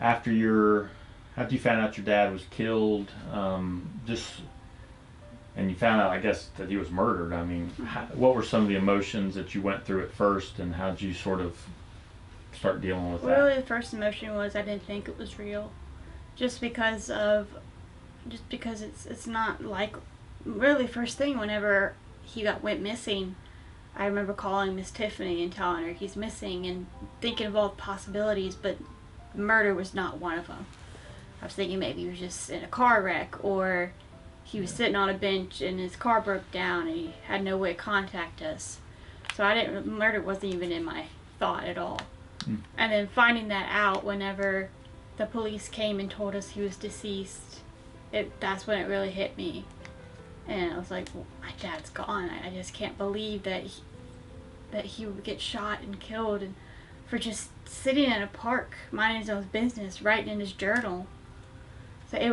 after you found out your dad was killed, just and you found out, I guess, that he was murdered. I mean, what were some of the emotions that you went through at first, and how did you sort of start dealing with that? Really, the first emotion was I didn't think it was real, just because it's not like really first thing whenever he went missing. I remember calling Miss Tiffany and telling her he's missing and thinking of all the possibilities, but murder was not one of them. I was thinking maybe he was just in a car wreck, or he was sitting on a bench and his car broke down and he had no way to contact us. So murder wasn't even in my thought at all. And then finding that out whenever the police came and told us he was deceased, that's when it really hit me. And I was like, well, my dad's gone. I just can't believe that he would get shot and killed, and for just sitting in a park, minding his own business, writing in his journal. So it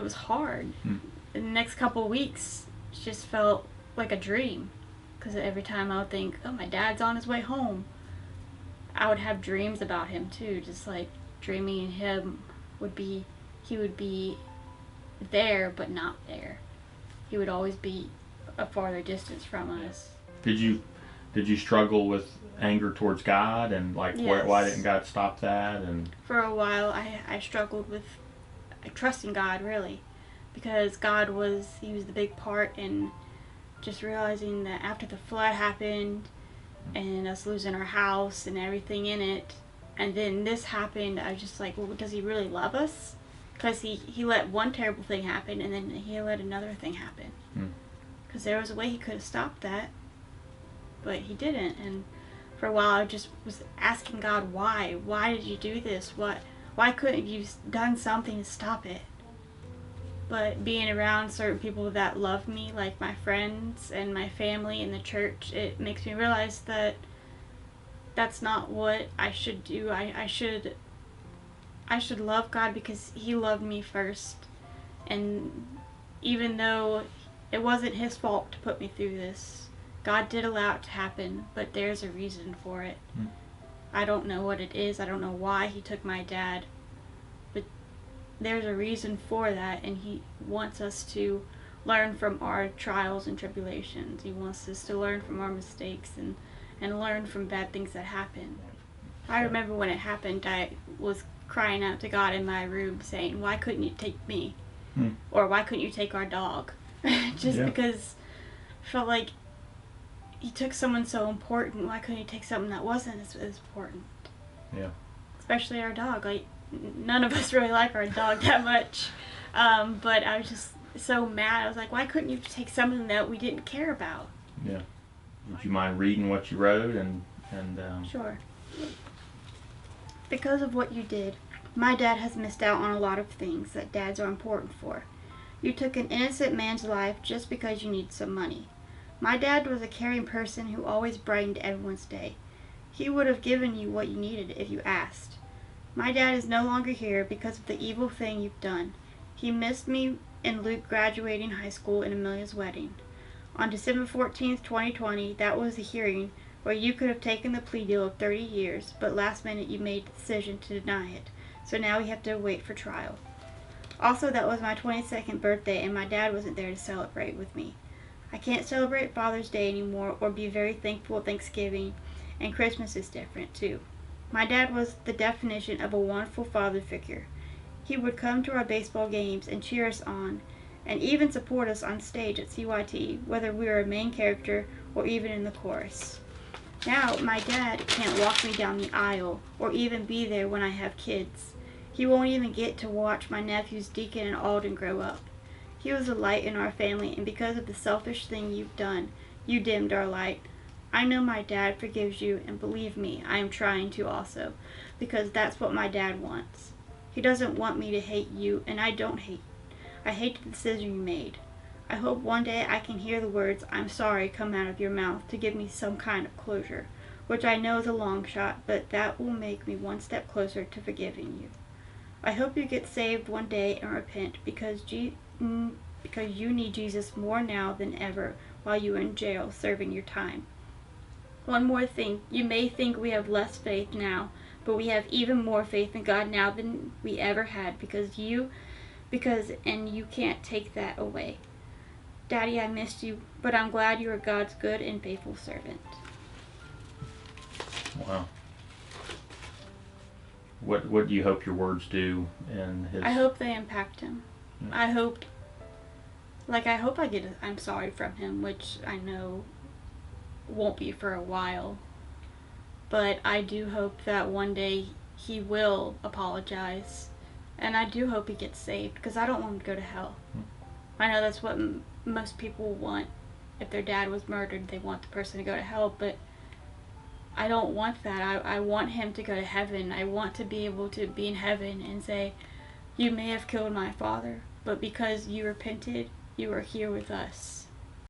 was hard. The next couple of weeks just felt like a dream, because every time I would think, oh, my dad's on his way home, I would have dreams about him too, just like dreaming he would be there but not there. He would always be a farther distance from us. Did you struggle with anger towards God, and like Yes. why didn't God stop that? And For a while I struggled with trusting God, really, because he was the big part in just realizing that after the flood happened and us losing our house and everything in it, and then this happened, I was just like, well, does he really love us? Because he let one terrible thing happen, and then he let another thing happen. Because there was a way he could have stopped that, but he didn't. And for a while I just was asking God, why did you do this? Why couldn't you done something to stop it? But being around certain people that love me, like my friends and my family and the church, it makes me realize that that's not what I should do. I should love God because he loved me first. And even though it wasn't his fault to put me through this, God did allow it to happen, but there's a reason for it. I don't know what it is. I don't know why he took my dad, but there's a reason for that, and he wants us to learn from our trials and tribulations. He wants us to learn from our mistakes and learn from bad things that happen. I remember when it happened, I was crying out to God in my room saying, why couldn't you take me? Or why couldn't you take our dog? Because I felt like he took someone so important. Why couldn't he take something that wasn't as important? Yeah. Especially our dog. Like, none of us really like our dog that much. But I was just so mad. I was like, why couldn't you take something that we didn't care about? Yeah. Would you mind reading what you wrote? And Sure. Because of what you did, my dad has missed out on a lot of things that dads are important for. You took an innocent man's life just because you need some money. My dad was a caring person who always brightened everyone's day. He would have given you what you needed if you asked. My dad is no longer here because of the evil thing you've done. He missed me and Luke graduating high school and Amelia's wedding. On December 14th, 2020, that was the hearing where you could have taken the plea deal of 30 years, but last minute you made the decision to deny it. So now we have to wait for trial. Also, that was my 22nd birthday and my dad wasn't there to celebrate with me. I can't celebrate Father's Day anymore or be very thankful at Thanksgiving, and Christmas is different too. My dad was the definition of a wonderful father figure. He would come to our baseball games and cheer us on, and even support us on stage at CYT, whether we were a main character or even in the chorus. Now, my dad can't walk me down the aisle or even be there when I have kids. He won't even get to watch my nephews Deacon and Alden grow up. He was a light in our family, and because of the selfish thing you've done, you dimmed our light. I know my dad forgives you, and believe me, I am trying to also, because that's what my dad wants. He doesn't want me to hate you, and I don't hate. I hate the decision you made. I hope one day I can hear the words, "I'm sorry," come out of your mouth to give me some kind of closure, which I know is a long shot, but that will make me one step closer to forgiving you. I hope you get saved one day and repent, because you need Jesus more now than ever while you are in jail serving your time. One more thing. You may think we have less faith now, But we have even more faith in God now than we ever had and you can't take that away. Daddy, I missed you, but I'm glad you are God's good and faithful servant. Wow. What do you hope your words do in his... I hope they impact him. Yeah. I hope I get a I'm sorry from him, which I know won't be for a while. But I do hope that one day he will apologize. And I do hope he gets saved, because I don't want him to go to hell. I know that's what most people want. If their dad was murdered, they want the person to go to hell, but I don't want that. I want him to go to heaven. I want to be able to be in heaven and say, you may have killed my father, but because you repented, you are here with us.